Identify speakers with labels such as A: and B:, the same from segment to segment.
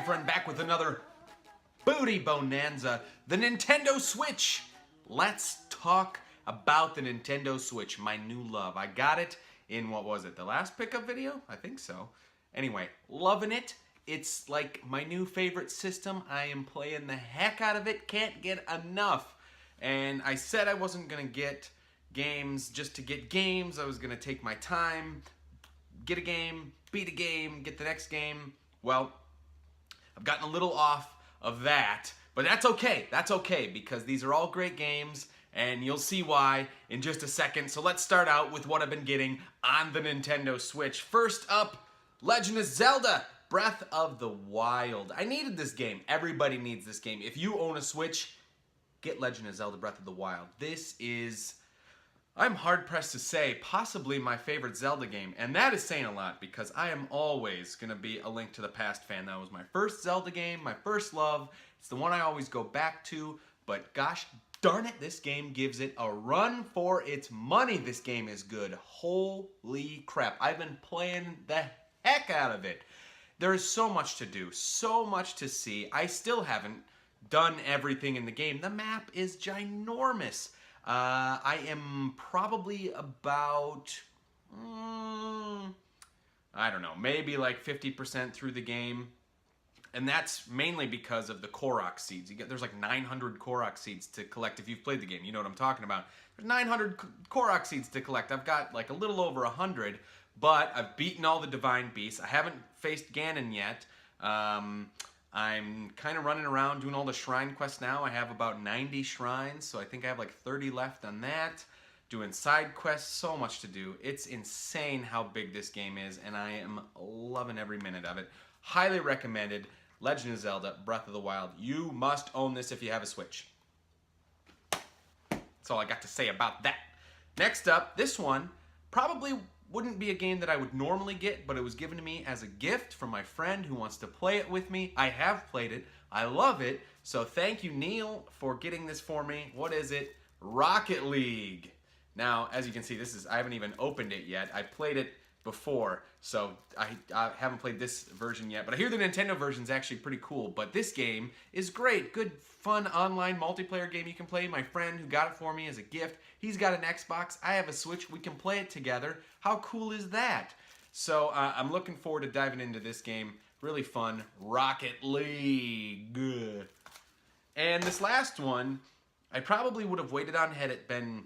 A: girlfriend back with another booty bonanza, the Nintendo Switch. Let's talk about the Nintendo Switch, my new love. I got it in, what was it, the last pickup video? I think so. Anyway, loving it. It's like my new favorite system. I am playing the heck out of it. Can't get enough. And I said I wasn't going to get games just to get games. I was going to take my time, get a game, beat a game, get the next game. Well, I've gotten a little off of that, but that's okay. That's okay, because these are all great games, and you'll see why in just a second. So let's start out with what I've been getting on the Nintendo Switch. First up, Legend of Zelda Breath of the Wild. I needed this game. Everybody needs this game. If you own a Switch, get Legend of Zelda Breath of the Wild. This is, I'm hard-pressed to say, possibly my favorite Zelda game. And that is saying a lot, because I am always going to be a Link to the Past fan. That was my first Zelda game, my first love. It's the one I always go back to. But gosh darn it, this game gives it a run for its money. This game is good. Holy crap. I've been playing the heck out of it. There is so much to do, so much to see. I still haven't done everything in the game. The map is ginormous. I am probably about, I don't know, maybe like 50% through the game. And that's mainly because of the Korok seeds. There's like 900 Korok seeds to collect if you've played the game. You know what I'm talking about. There's 900 Korok seeds to collect. I've got like a little over 100, but I've beaten all the Divine Beasts. I haven't faced Ganon yet. I'm kind of running around doing all the shrine quests now. I have about 90 shrines, so I think I have like 30 left on that. Doing side quests, so much to do. It's insane how big this game is, and I am loving every minute of it. Highly recommended. Legend of Zelda Breath of the Wild. You must own this if you have a Switch. That's all I got to say about that. Next up, this one probably wouldn't be a game that I would normally get, but it was given to me as a gift from my friend who wants to play it with me. I have played it. I love it. So thank you, Neil, for getting this for me. What is it? Rocket League. Now, as you can see, I haven't even opened it yet. I played it before, so I haven't played this version yet. But I hear the Nintendo version is actually pretty cool. But this game is great. Good, fun online multiplayer game you can play. My friend who got it for me as a gift, he's got an Xbox. I have a Switch. We can play it together. How cool is that? So I'm looking forward to diving into this game. Really fun. Rocket League. Good. And this last one, I probably would have waited on had it been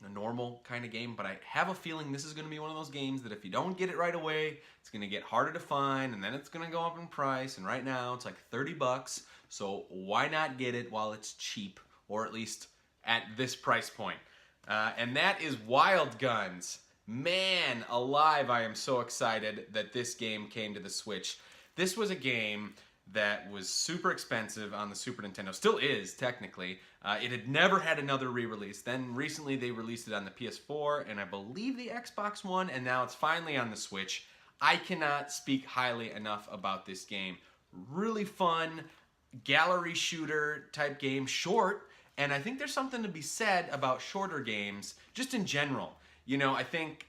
A: a normal kind of game, but I have a feeling this is going to be one of those games that if you don't get it right away, it's going to get harder to find, and then it's going to go up in price, and right now it's like 30 bucks, so why not get it while it's cheap, or at least at this price point? And that is Wild Guns. Man alive, I am so excited that this game came to the Switch. This was a game that was super expensive on the Super Nintendo. Still is, technically. It had never had another re-release. Then recently they released it on the PS4 and I believe the Xbox One, and now it's finally on the Switch. I cannot speak highly enough about this game. Really fun, gallery shooter type game, short, and I think there's something to be said about shorter games, just in general. You know, I think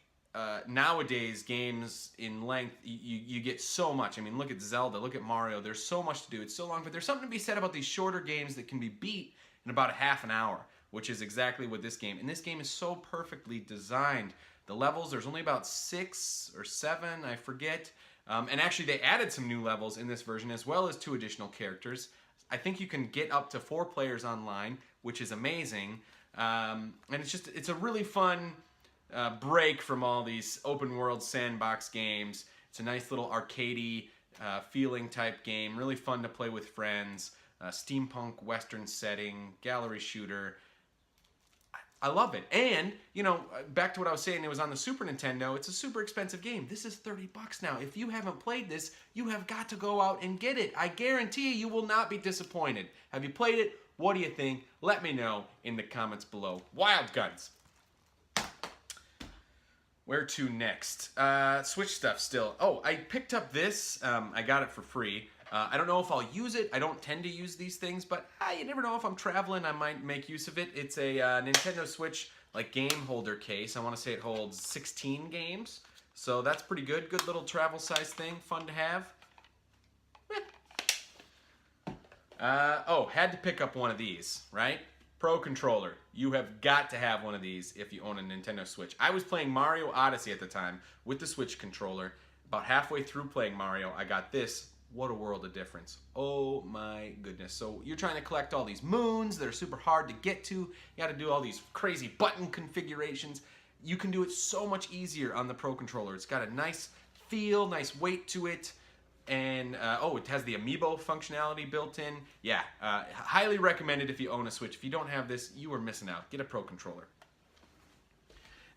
A: nowadays games in length, you get so much. I mean, look at Zelda, look at Mario. There's so much to do. It's so long, but there's something to be said about these shorter games that can be beat in about a half an hour, which is exactly what this game. And this game is so perfectly designed. The levels, there's only about 6 or 7, I forget. And actually, they added some new levels in this version, as well as 2 additional characters. I think you can get up to 4 players online, which is amazing. And it's a really fun break from all these open world sandbox games. It's a nice little arcadey feeling type game, really fun to play with friends. Steampunk western setting, gallery shooter. I love it. And, you know, back to what I was saying, it was on the Super Nintendo. It's a super expensive game. This is 30 bucks now. If you haven't played this, you have got to go out and get it. I guarantee you will not be disappointed. Have you played it? What do you think? Let me know in the comments below. Wild Guns. Where to next? Switch stuff still. Oh, I picked up this. I got it for free. I don't know if I'll use it. I don't tend to use these things, but you never know. If I'm traveling, I might make use of it. It's a Nintendo Switch like game holder case. I want to say it holds 16 games, so that's pretty good. Good little travel size thing, fun to have. Oh, had to pick up one of these, right? Pro controller. You have got to have one of these if you own a Nintendo Switch. I was playing Mario Odyssey at the time with the Switch controller. About halfway through playing Mario, I got this. What a world of difference. Oh my goodness. So you're trying to collect all these moons that are super hard to get to. You got to do all these crazy button configurations. You can do it so much easier on the Pro controller. It's got a nice feel, nice weight to it. And, oh, it has the amiibo functionality built in. Yeah, highly recommended if you own a Switch. If you don't have this, you are missing out. Get a Pro controller.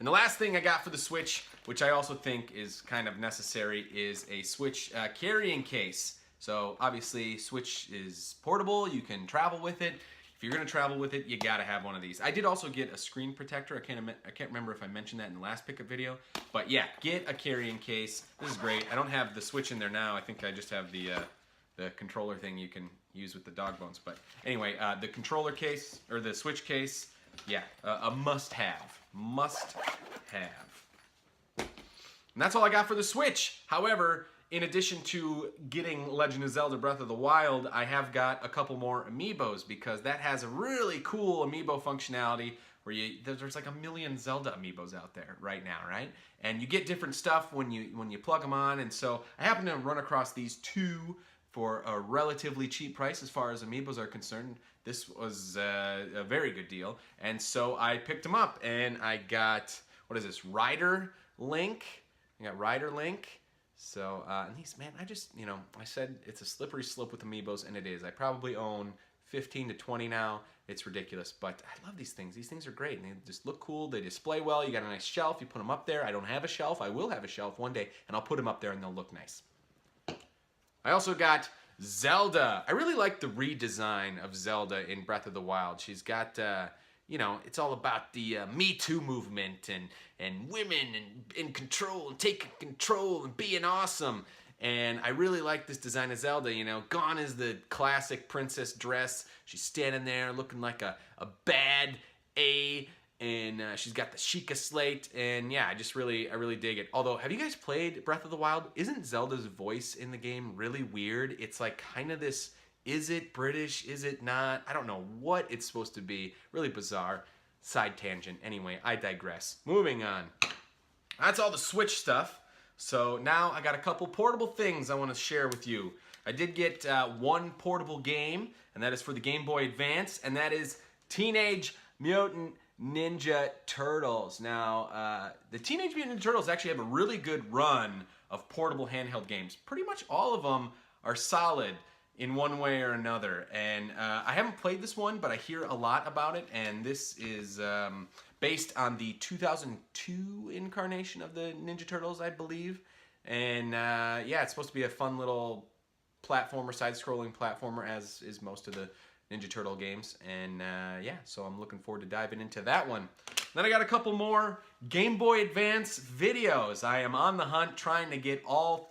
A: And the last thing I got for the Switch, which I also think is kind of necessary, is a Switch carrying case. So, obviously, Switch is portable. You can travel with it. If you're going to travel with it, you got to have one of these. I did also get a screen protector. I can't remember if I mentioned that in the last pickup video. But yeah, get a carrying case. This is great. I don't have the Switch in there now. I think I just have the controller thing you can use with the dog bones. But anyway, the controller case, or the Switch case, yeah, a must-have. Must-have. And that's all I got for the Switch. However, in addition to getting Legend of Zelda Breath of the Wild, I have got a couple more amiibos because that has a really cool amiibo functionality where there's like a million Zelda amiibos out there right now, right? And you get different stuff when you plug them on, and so I happened to run across these two for a relatively cheap price as far as amiibos are concerned. This was a very good deal, and so I picked them up, and I got, what is this, Rider Link? I got Rider Link. So, and these, man, I said it's a slippery slope with amiibos, and it is. I probably own 15 to 20 now. It's ridiculous, but I love these things. These things are great, and they just look cool. They display well. You got a nice shelf. You put them up there. I don't have a shelf. I will have a shelf one day, and I'll put them up there, and they'll look nice. I also got Zelda. I really like the redesign of Zelda in Breath of the Wild. She's got, it's all about the Me Too movement and women in control and taking control and being awesome. And I really like this design of Zelda, Gone is the classic princess dress. She's standing there looking like a bad A, and she's got the Sheikah slate, and yeah, I really dig it. Although, have you guys played Breath of the Wild? Isn't Zelda's voice in the game really weird? It's like kind of this, is it British, is it not? I don't know what it's supposed to be. Really bizarre. Side tangent. Anyway, I digress. Moving on. That's all the Switch stuff. So now I got a couple portable things I want to share with you. I did get one portable game, and that is for the Game Boy Advance, and that is Teenage Mutant Ninja Turtles. Now, the Teenage Mutant Ninja Turtles actually have a really good run of portable handheld games. Pretty much all of them are solid in one way or another. And I haven't played this one, but I hear a lot about it, and this is based on the 2002 incarnation of the Ninja Turtles, I believe. And yeah, it's supposed to be a fun little platformer, side-scrolling platformer, as is most of the Ninja Turtle games. And yeah, so I'm looking forward to diving into that one. Then I got a couple more Game Boy Advance videos. I am on the hunt trying to get all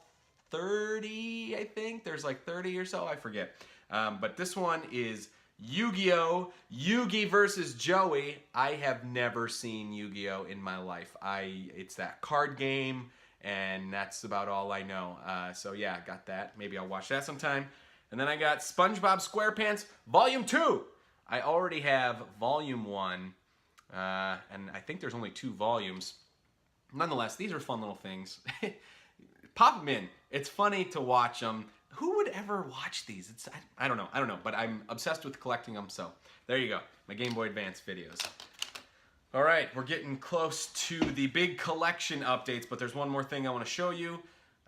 A: 30, I think. There's like 30 or so, I forget. But this one is Yu-Gi-Oh! Yugi versus Joey. I have never seen Yu-Gi-Oh! In my life. It's that card game, and that's about all I know. So yeah, I got that. Maybe I'll watch that sometime. And then I got SpongeBob SquarePants Volume 2. I already have Volume 1, and I think there's only 2 volumes. Nonetheless, these are fun little things. Pop them in. It's funny to watch them. Who would ever watch these? I don't know, but I'm obsessed with collecting them, so there you go. My Game Boy Advance videos. All right, we're getting close to the big collection updates, but there's one more thing I want to show you.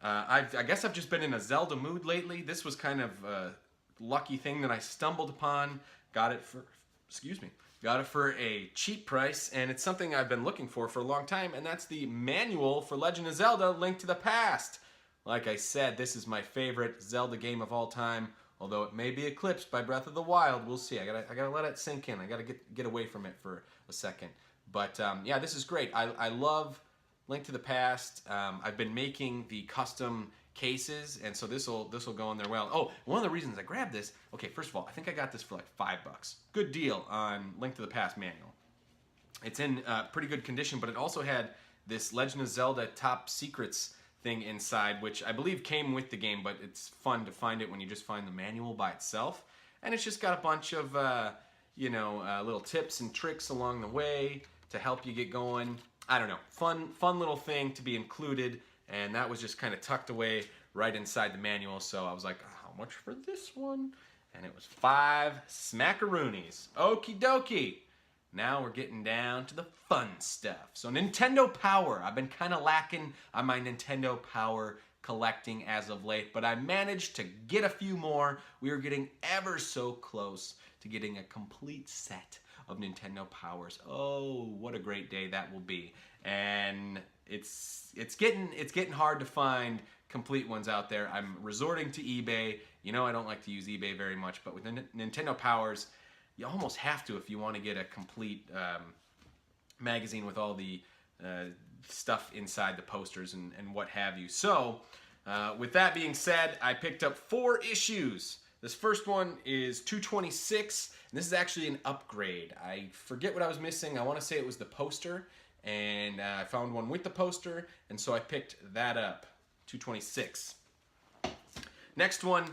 A: I guess I've just been in a Zelda mood lately. This was kind of a lucky thing that I stumbled upon. Got it for a cheap price, and it's something I've been looking for a long time, and that's the manual for Legend of Zelda: Link to the Past. Like I said, this is my favorite Zelda game of all time, although it may be eclipsed by Breath of the Wild. We'll see. I gotta let it sink in. I gotta get away from it for a second. But yeah, this is great. I love Link to the Past. I've been making the custom cases, and so this will go in there well. Oh, one of the reasons I grabbed this, okay, first of all, I think I got this for like $5. Good deal on Link to the Past manual. It's in pretty good condition, but it also had this Legend of Zelda Top Secrets thing inside, which I believe came with the game, but it's fun to find it when you just find the manual by itself. And it's just got a bunch of, little tips and tricks along the way to help you get going. I don't know, fun little thing to be included, and that was just kind of tucked away right inside the manual, so I was like, how much for this one? And it was 5 smackaroonies. Okie dokie. Now we're getting down to the fun stuff. So Nintendo Power. I've been kind of lacking on my Nintendo Power collecting as of late, but I managed to get a few more. We are getting ever so close to getting a complete set of Nintendo Powers. Oh, what a great day that will be. And it's getting hard to find complete ones out there. I'm resorting to eBay. You know I don't like to use eBay very much, but with Nintendo Powers, you almost have to if you want to get a complete magazine with all the stuff inside the posters and what have you. So, with that being said, I picked up 4 issues. This first one is 226, and this is actually an upgrade. I forget what I was missing. I want to say it was the poster, and I found one with the poster, and so I picked that up. 226. Next one,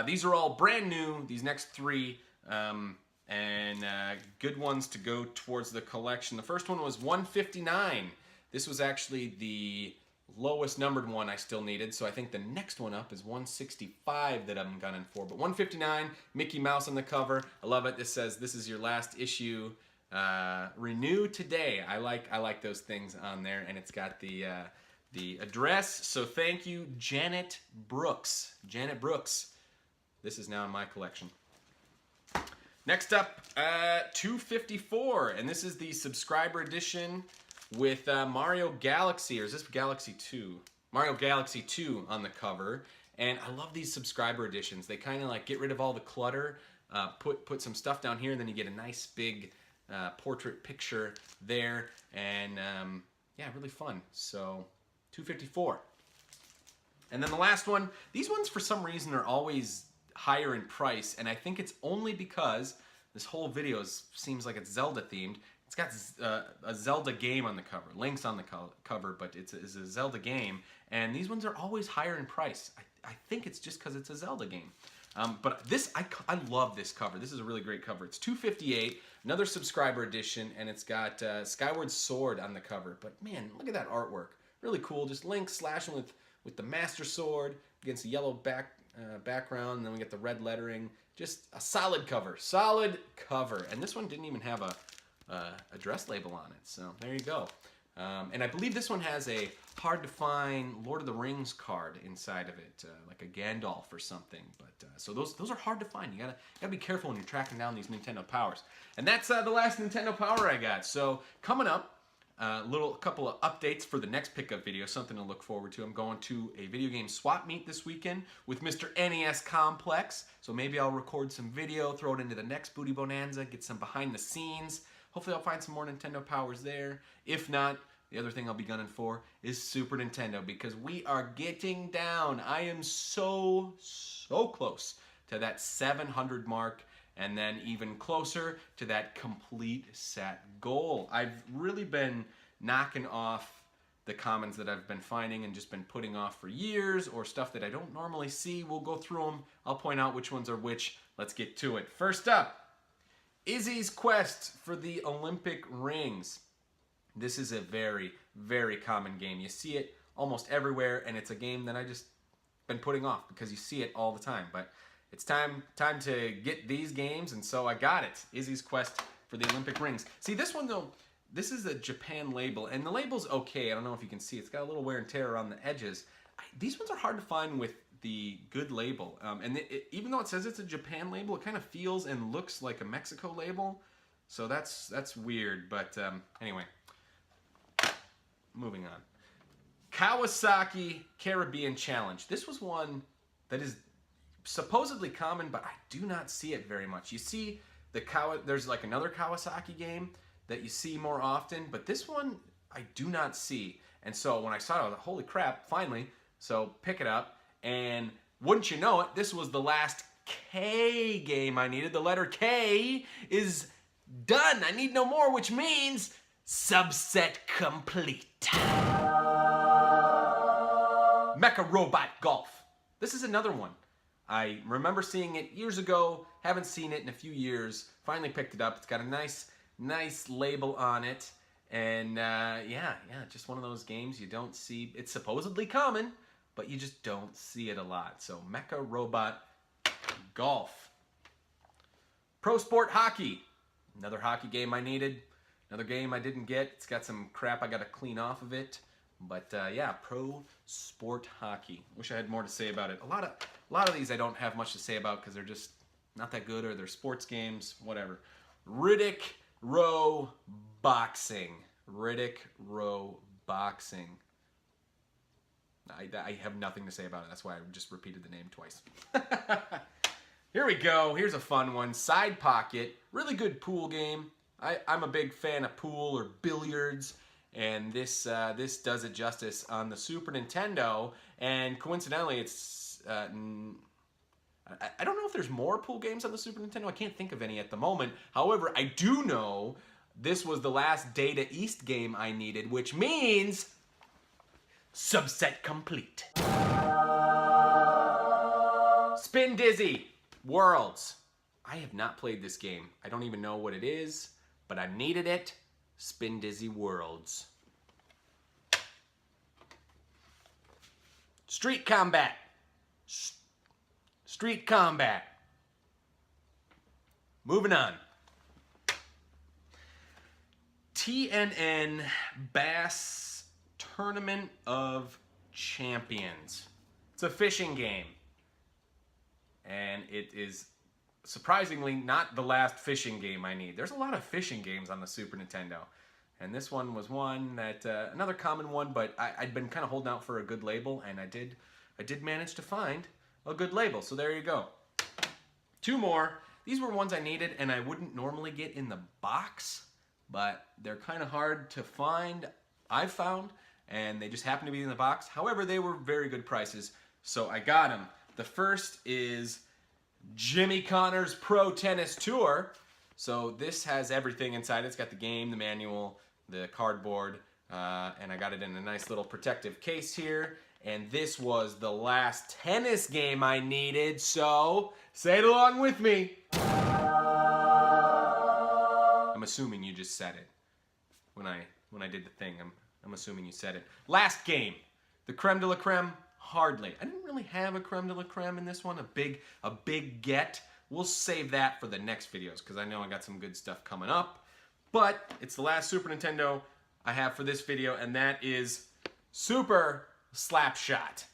A: these are all brand new, these next 3, and good ones to go towards the collection. The first one was 159. This was actually the lowest numbered one I still needed, so I think the next one up is 165 that I'm gunning for. But 159, Mickey Mouse on the cover. I love it. This says, "This is your last issue. Renew today." I like those things on there, and it's got the address. So thank you, Janet Brooks. Janet Brooks. This is now in my collection. Next up, 254, and this is the subscriber edition with Mario Galaxy, or is this Galaxy 2? Mario Galaxy 2 on the cover, and I love these subscriber editions. They kind of like get rid of all the clutter, put some stuff down here, and then you get a nice big portrait picture there, and yeah, really fun. So 254. And then the last one, these ones for some reason are always higher in price, and I think it's only because this whole video seems like it's Zelda themed. It's got a Zelda game on the cover, Link's on the cover, but it's a Zelda game, and these ones are always higher in price. I think it's just because it's a Zelda game. But this, I love this cover. This is a really great cover. It's 258, another subscriber edition, and it's got Skyward Sword on the cover. But man, look at that artwork. Really cool. Just Link slashing with the Master Sword against the yellow background, and then we get the red lettering. Just a solid cover. Solid cover. And this one didn't even have a address label on it, so there you go. And I believe this one has a hard-to-find Lord of the Rings card inside of it, like a Gandalf or something. But so those are hard to find. You gotta be careful when you're tracking down these Nintendo Powers. And that's the last Nintendo Power I got. So coming up, a couple of updates for the next pickup video, something to look forward to. I'm going to a video game swap meet this weekend with Mr. NES Complex, so maybe I'll record some video, throw it into the next Booty Bonanza, get some behind the scenes. Hopefully I'll find some more Nintendo Powers there. If not, the other thing I'll be gunning for is Super Nintendo, because we are getting down. I am so close to that 700 mark, and then even closer to that complete set goal. I've really been knocking off the commons that I've been finding and just been putting off for years, or stuff that I don't normally see. We'll go through them. I'll point out which ones are which. Let's get to it. First up, Izzy's Quest for the Olympic Rings. This is a very, very common game. You see it almost everywhere, and it's a game that I just been putting off because you see it all the time. But it's time to get these games, and so I got it. Izzy's Quest for the Olympic Rings. See, this one, though, this is a Japan label, and the label's okay. I don't know if you can see. It's got a little wear and tear around the edges. These ones are hard to find with the good label. And even though it says it's a Japan label, it kind of feels and looks like a Mexico label. So that's weird. But anyway, moving on. Kawasaki Caribbean Challenge. This was one that is supposedly common, but I do not see it very much. You see there's like another Kawasaki game that you see more often, but this one I do not see. And so when I saw it, I was like, holy crap, finally. So pick it up, and wouldn't you know it, this was the last K game I needed. The letter K is done. I need no more, which means subset complete. Mecha Robot Golf. This is another one. I remember seeing it years ago, haven't seen it in a few years, finally picked it up. It's got a nice label on it. And yeah, just one of those games you don't see. It's supposedly common, but you just don't see it a lot. So Mecha Robot Golf. Pro Sport Hockey. Another hockey game I needed. Another game I didn't get. It's got some crap I got to clean off of it. But yeah, Pro Sport Hockey. Wish I had more to say about it. A lot of these I don't have much to say about because they're just not that good, or they're sports games, whatever. Riddick Row Boxing. Riddick Row Boxing. I have nothing to say about it. That's why I just repeated the name twice. Here we go. Here's a fun one. Side Pocket. Really good pool game. I'm a big fan of pool or billiards, and this does it justice on the Super Nintendo. And coincidentally, it's I don't know if there's more pool games on the Super Nintendo. I can't think of any at the moment. However, I do know this was the last Data East game I needed, which means subset complete. Spin Dizzy Worlds. I have not played this game. I don't even know what it is, but I needed it. Spin Dizzy Worlds. Street Combat. Street Combat. Moving on. TNN Bass Tournament of Champions. It's a fishing game. And it is surprisingly not the last fishing game I need. There's a lot of fishing games on the Super Nintendo. And this one was one that, another common one, but I'd been kind of holding out for a good label, and I did manage to find a good label. So there you go. Two more. These were ones I needed and I wouldn't normally get in the box, but they're kind of hard to find, I've found, and they just happen to be in the box. However, they were very good prices, so I got them. The first is Jimmy Connor's Pro Tennis Tour. So this has everything inside. It's got the game, the manual, the cardboard, and I got it in a nice little protective case here. And this was the last tennis game I needed, so say it along with me. I'm assuming you just said it when I did the thing. I'm assuming you said it. Last game, the creme de la creme. Hardly. I didn't really have a creme de la creme in this one, a big get. We'll save that for the next videos because I know I got some good stuff coming up. But it's the last Super Nintendo I have for this video, and that is Super Slapshot.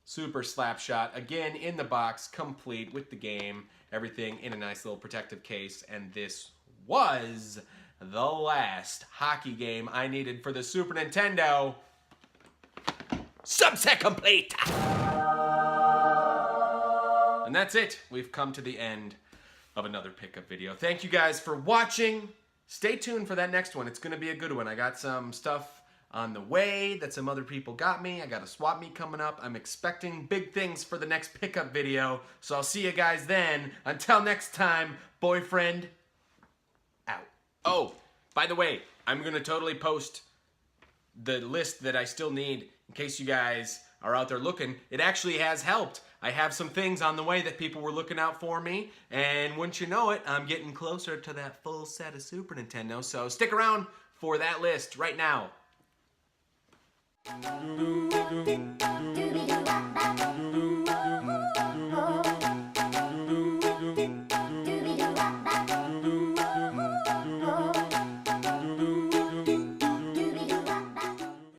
A: Super Slapshot, again in the box, complete with the game, everything in a nice little protective case, and this was the last hockey game I needed for the Super Nintendo. Subset complete! And that's it. We've come to the end of another pickup video. Thank you guys for watching. Stay tuned for that next one. It's going to be a good one. I got some stuff on the way that some other people got me. I got a swap meet coming up. I'm expecting big things for the next pickup video. So I'll see you guys then. Until next time, boyfriend out. Oh, by the way, I'm going to totally post the list that I still need in case you guys are out there looking. It actually has helped. I have some things on the way that people were looking out for me, and wouldn't you know it, I'm getting closer to that full set of Super Nintendo, so stick around for that list right now.